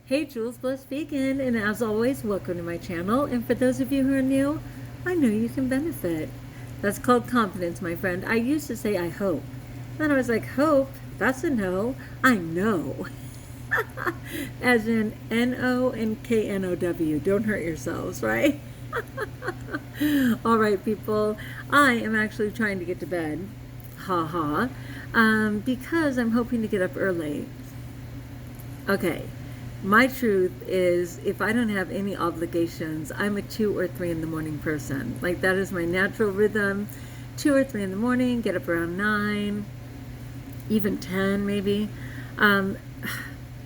Hey, Jules Bliss Vegan, and as always, welcome to my channel. And for those of you who are new, I know you can benefit. That's called confidence, my friend. I used to say I hope. Then I was like, hope? That's a no. I know. As in N-O and K-N-O-W. Don't hurt yourselves, right? All right, people. I am actually trying to get to bed. Ha ha. Because I'm hoping to get up early. Okay. My truth is, if I don't have any obligations, I'm a 2 or 3 in the morning person. Like, that is my natural rhythm. 2 or 3 in the morning, get up around 9, even 10 maybe. That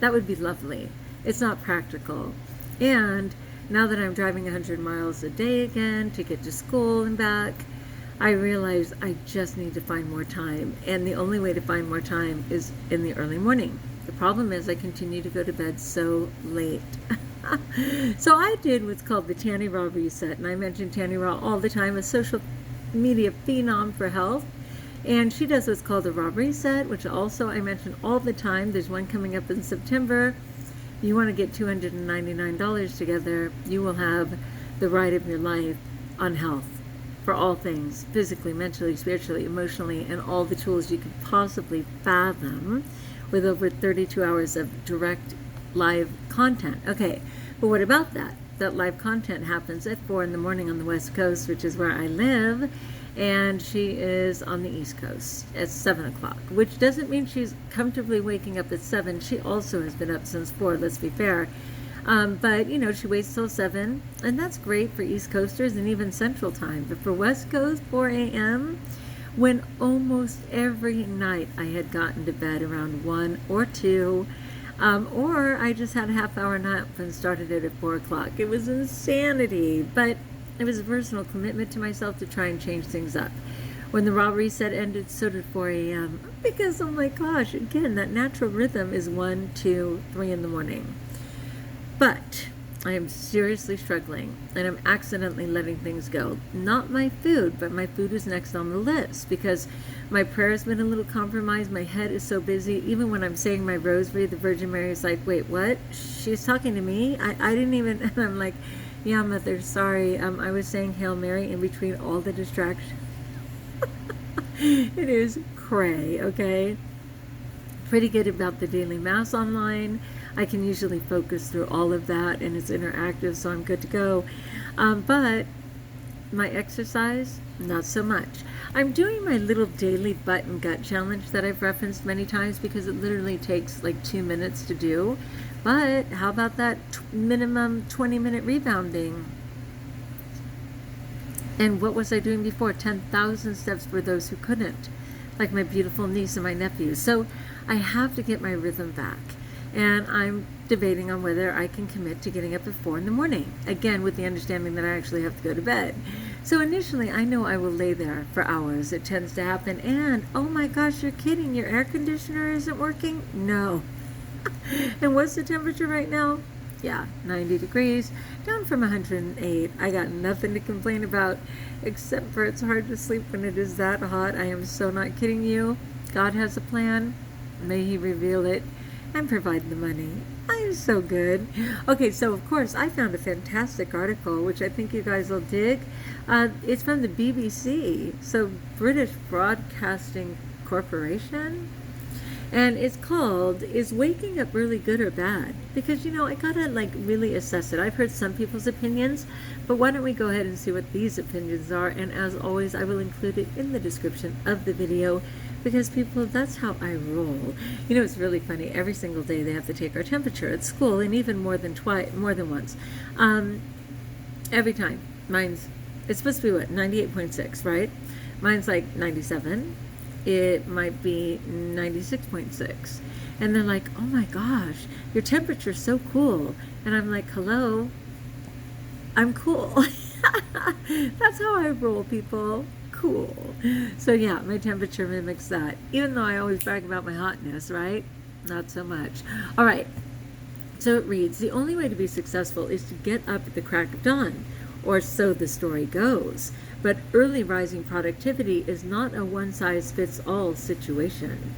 would be lovely. It's not practical. And now that I'm driving 100 miles a day again to get to school and back, I realize I just need to find more time. And the only way to find more time is in the early morning. The problem is I continue to go to bed so late. So I did what's called the Tanny Raw Reset, and I mention Tanny Raw all the time, a social media phenom for health. And she does what's called the Raw Reset, which also I mention all the time. There's one coming up in September. If you want to get $299 together, you will have the ride of your life on health for all things, physically, mentally, spiritually, emotionally, and all the tools you could possibly fathom, with over 32 hours of direct live content. Okay, but what about that? That live content happens at 4 in the morning on the West Coast, which is where I live, and she is on the East Coast at 7 o'clock, which doesn't mean she's comfortably waking up at 7. She also has been up since 4, let's be fair. But, you know, she waits till 7, and that's great for East Coasters and even Central Time. But for West Coast, 4 a.m., when almost every night I had gotten to bed around 1 or 2, or I just had a half-hour nap and started it at 4 o'clock. It was insanity, but it was a personal commitment to myself to try and change things up. When the Raw Reset ended, so did 4 a.m. Because, oh my gosh, again, that natural rhythm is 1, 2, 3 in the morning. But I am seriously struggling, and I'm accidentally letting things go. Not my food, but my food is next on the list, because my prayer has been a little compromised. My head is so busy. Even when I'm saying my rosary, the Virgin Mary is like, wait, what? She's talking to me? I didn't even, and I'm like, yeah, Mother, sorry. I was saying Hail Mary in between all the distractions. It is cray, okay? Pretty good about the daily mass online. I can usually focus through all of that, and it's interactive, so I'm good to go. But my exercise, not so much. I'm doing my little daily butt and gut challenge that I've referenced many times, because it literally takes like 2 minutes to do. But how about that minimum 20-minute rebounding? And what was I doing before? 10,000 steps for those who couldn't, like my beautiful niece and my nephews. So I have to get my rhythm back. And I'm debating on whether I can commit to getting up at 4 in the morning. Again, with the understanding that I actually have to go to bed. So initially, I know I will lay there for hours. It tends to happen. And, oh my gosh, you're kidding. Your air conditioner isn't working? No. And what's the temperature right now? Yeah, 90 degrees, down from 108. I got nothing to complain about, except for it's hard to sleep when it is that hot. I am so not kidding you. God has a plan. May He reveal it and provide the money. I am so good. Okay, so of course I found a fantastic article, which I think you guys will dig. It's from the BBC, so British Broadcasting Corporation. And it's called, Is Waking Up Really Good or Bad? Because, you know, I gotta like really assess it. I've heard some people's opinions, but why don't we go ahead and see what these opinions are? And as always, I will include it in the description of the video, because people, that's how I roll. You know, it's really funny. Every single day they have to take our temperature at school, and even more than once. Every time. It's supposed to be what, 98.6, right? Mine's like 97. It might be 96.6. And they're like, oh my gosh, your temperature's so cool. And I'm like, hello, I'm cool. That's how I roll, people. Cool. So yeah, my temperature mimics that. Even though I always brag about my hotness, right? Not so much. All right. So it reads, the only way to be successful is to get up at the crack of dawn, or so the story goes. But early rising productivity is not a one-size-fits-all situation.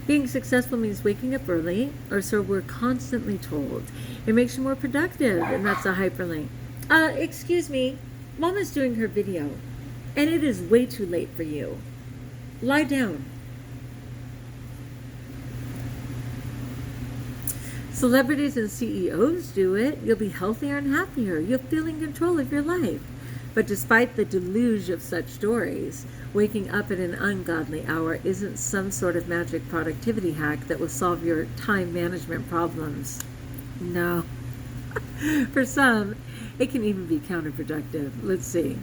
Being successful means waking up early, or so we're constantly told. It makes you more productive, and that's a hyperlink. Excuse me, Mama's doing her video, and it is way too late for you. Lie down. Celebrities and CEOs do it. You'll be healthier and happier. You'll feel in control of your life. But despite the deluge of such stories, waking up at an ungodly hour isn't some sort of magic productivity hack that will solve your time management problems. No. For some, it can even be counterproductive. Let's see.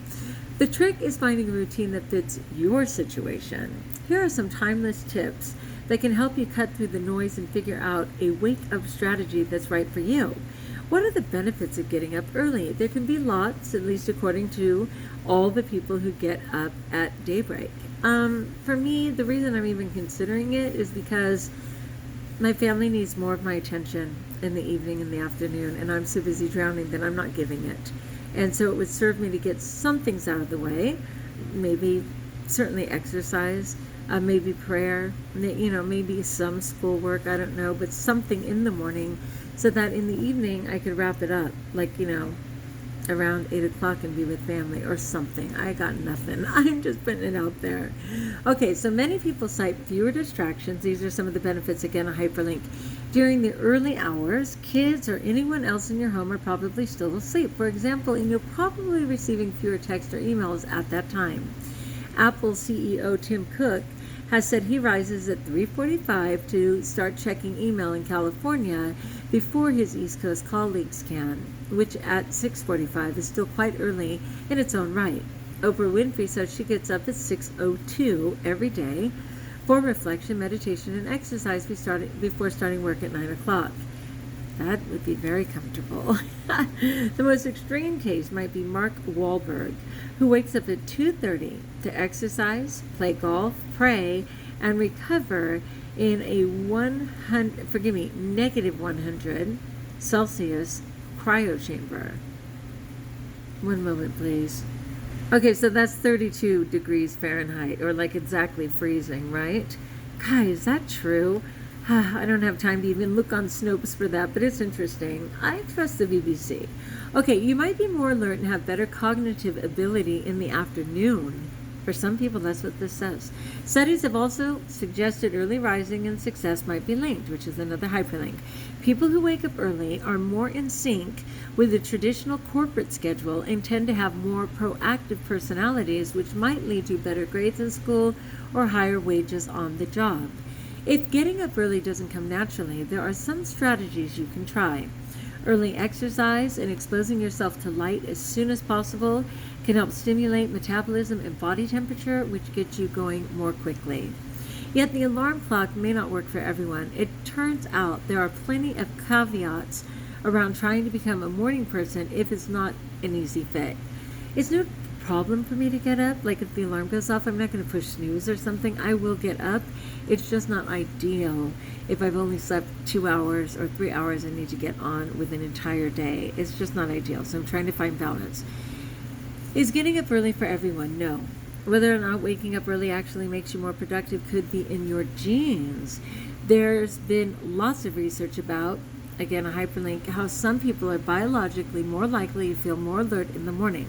The trick is finding a routine that fits your situation. Here are some timeless tips that can help you cut through the noise and figure out a wake-up strategy that's right for you. What are the benefits of getting up early? There can be lots, at least according to all the people who get up at daybreak. For me, the reason I'm even considering it is because my family needs more of my attention in the evening and the afternoon, and I'm so busy drowning that I'm not giving it. And so it would serve me to get some things out of the way, certainly exercise, maybe prayer, maybe some schoolwork, I don't know, but something in the morning so that in the evening I could wrap it up, around 8 o'clock and be with family or something. I got nothing. I'm just putting it out there. Okay, so many people cite fewer distractions. These are some of the benefits, again, a hyperlink. During the early hours, kids or anyone else in your home are probably still asleep, for example, and you're probably receiving fewer texts or emails at that time. Apple CEO Tim Cook has said he rises at 3:45 to start checking email in California before his East Coast colleagues can, which at 6:45 is still quite early in its own right. Oprah Winfrey says she gets up at 6:02 every day for reflection, meditation, and exercise before starting work at 9 o'clock. That would be very comfortable. The most extreme case might be Mark Wahlberg, who wakes up at 2:30 to exercise, play golf, pray, and recover in a negative 100 Celsius cryo chamber. One moment, please. Okay, so that's 32 degrees Fahrenheit, or exactly freezing, right? God, is that true? I don't have time to even look on Snopes for that, but it's interesting. I trust the BBC. Okay, you might be more alert and have better cognitive ability in the afternoon. For some people, that's what this says. Studies have also suggested early rising and success might be linked, which is another hyperlink. People who wake up early are more in sync with the traditional corporate schedule and tend to have more proactive personalities, which might lead to better grades in school or higher wages on the job. If getting up early doesn't come naturally, there are some strategies you can try. Early exercise and exposing yourself to light as soon as possible can help stimulate metabolism and body temperature, which gets you going more quickly. Yet the alarm clock may not work for everyone. It turns out there are plenty of caveats around trying to become a morning person if it's not an easy fit. It's no problem for me to get up. If the alarm goes off, I'm not going to push snooze or something. I will get up. It's just not ideal if I've only slept 2 hours or 3 hours and need to get on with an entire day. It's just not ideal. So I'm trying to find balance. Is getting up early for everyone? No. Whether or not waking up early actually makes you more productive could be in your genes. There's been lots of research about, again, a hyperlink, how some people are biologically more likely to feel more alert in the morning,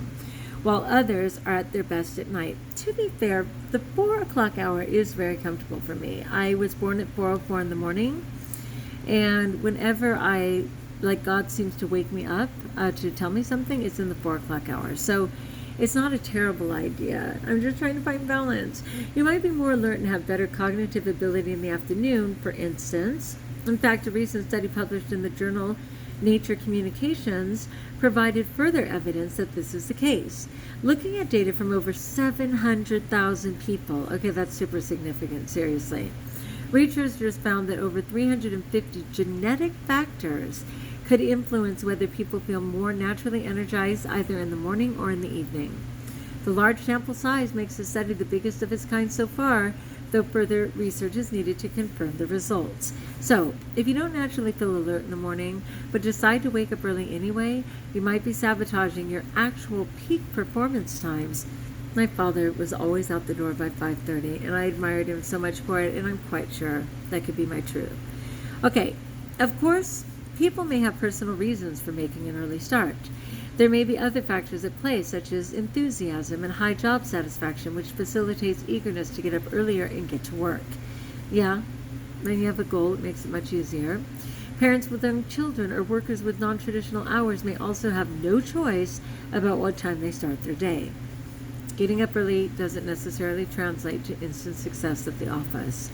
while others are at their best at night. To be fair, the 4 o'clock hour is very comfortable for me. I was born at 4:04 in the morning, and whenever God seems to wake me up to tell me something, it's in the 4 o'clock hour. So it's not a terrible idea. I'm just trying to find balance. You might be more alert and have better cognitive ability in the afternoon, for instance. In fact, a recent study published in the journal Nature Communications provided further evidence that this is the case. Looking at data from over 700,000 people, okay, that's super significant, seriously. Researchers found that over 350 genetic factors could influence whether people feel more naturally energized either in the morning or in the evening. The large sample size makes the study the biggest of its kind so far, though further research is needed to confirm the results. So, if you don't naturally feel alert in the morning, but decide to wake up early anyway, you might be sabotaging your actual peak performance times My father was always out the door by 5:30, and I admired him so much for it, and I'm quite sure that could be my truth. Okay, of course, people may have personal reasons for making an early start. There may be other factors at play, such as enthusiasm and high job satisfaction, which facilitates eagerness to get up earlier and get to work. Yeah, when you have a goal, it makes it much easier. Parents with young children or workers with non-traditional hours may also have no choice about what time they start their day. Getting up early doesn't necessarily translate to instant success at the office.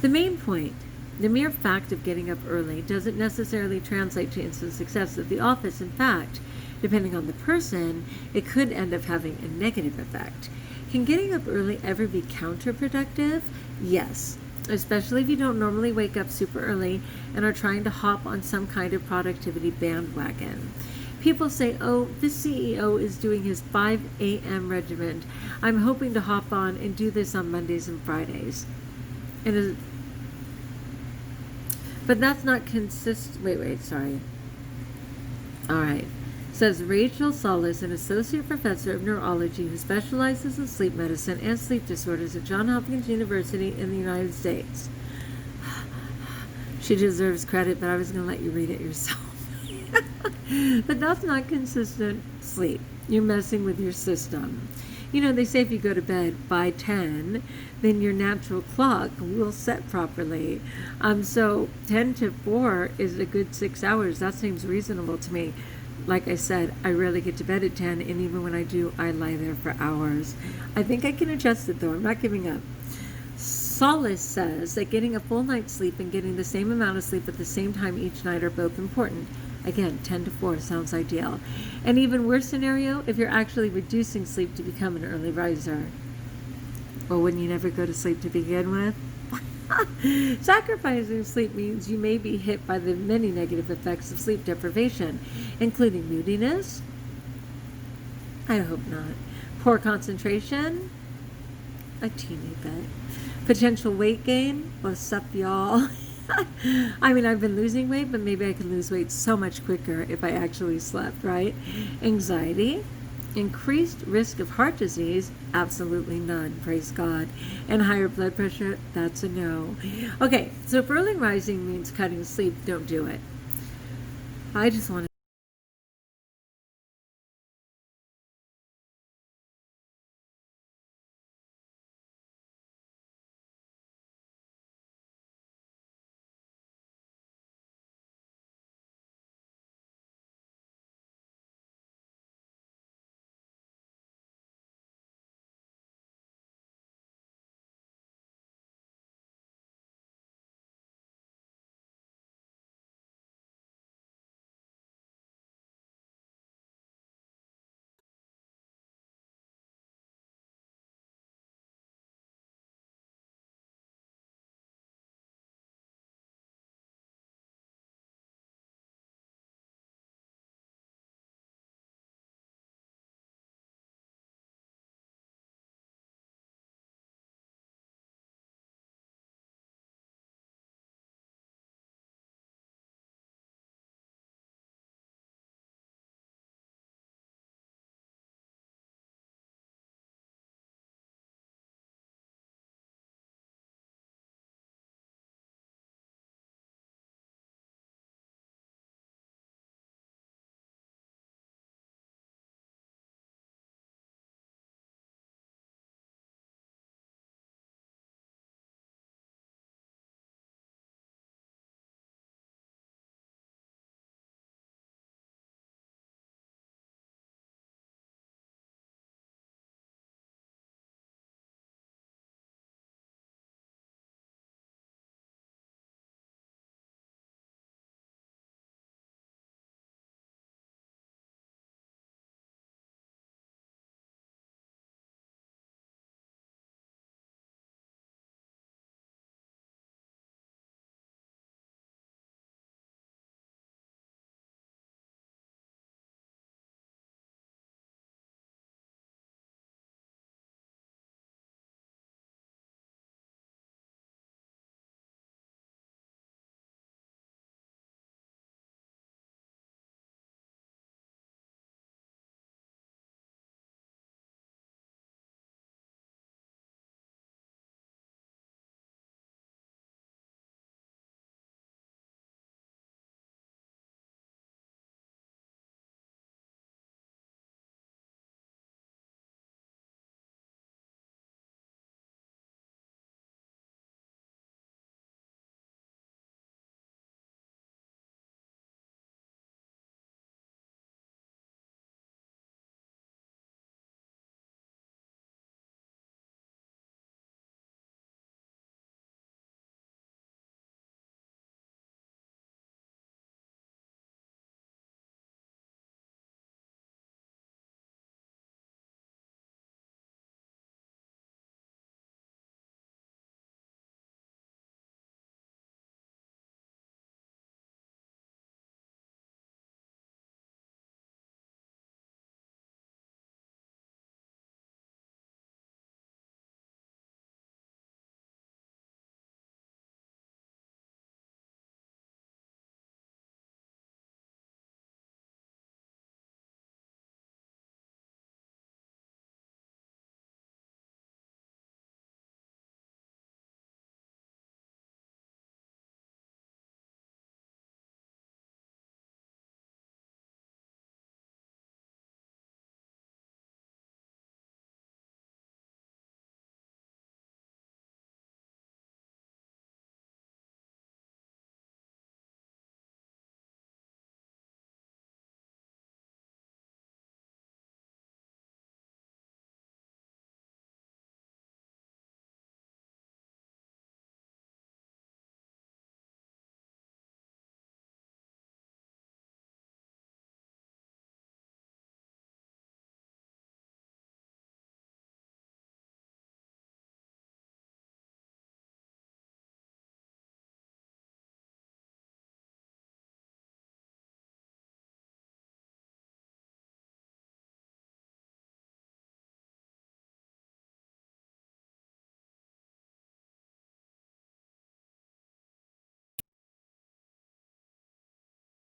The main point, the mere fact of getting up early doesn't necessarily translate to instant success at the office. In fact, depending on the person, it could end up having a negative effect. Can getting up early ever be counterproductive? Yes, especially if you don't normally wake up super early and are trying to hop on some kind of productivity bandwagon. People say, oh, this CEO is doing his 5 a.m. regimen. I'm hoping to hop on and do this on Mondays and Fridays. But that's not consistent. Wait, sorry. All right. Says Rachel Solis, an associate professor of neurology who specializes in sleep medicine and sleep disorders at Johns Hopkins University in the United States. She deserves credit, but I was going to let you read it yourself. But that's not consistent sleep. You're messing with your system. You know, they say if you go to bed by 10, then your natural clock will set properly. So 10 to 4 is a good 6 hours. That seems reasonable to me. Like I said, I rarely get to bed at 10, and even when I do, I lie there for hours. I think I can adjust it, though. I'm not giving up. Solace says that getting a full night's sleep and getting the same amount of sleep at the same time each night are both important. Again, 10 to 4 sounds ideal. An even worse scenario, if you're actually reducing sleep to become an early riser. Well, wouldn't you never go to sleep to begin with? Sacrificing sleep means you may be hit by the many negative effects of sleep deprivation, including moodiness. I hope not. Poor concentration. A teeny bit. Potential weight gain. What's up, y'all? I mean, I've been losing weight, but maybe I could lose weight so much quicker if I actually slept, right? Anxiety, increased risk of heart disease, absolutely none, praise God. And higher blood pressure, that's a no. Okay, so if early rising means cutting sleep, don't do it. I just want to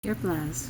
You're blessed.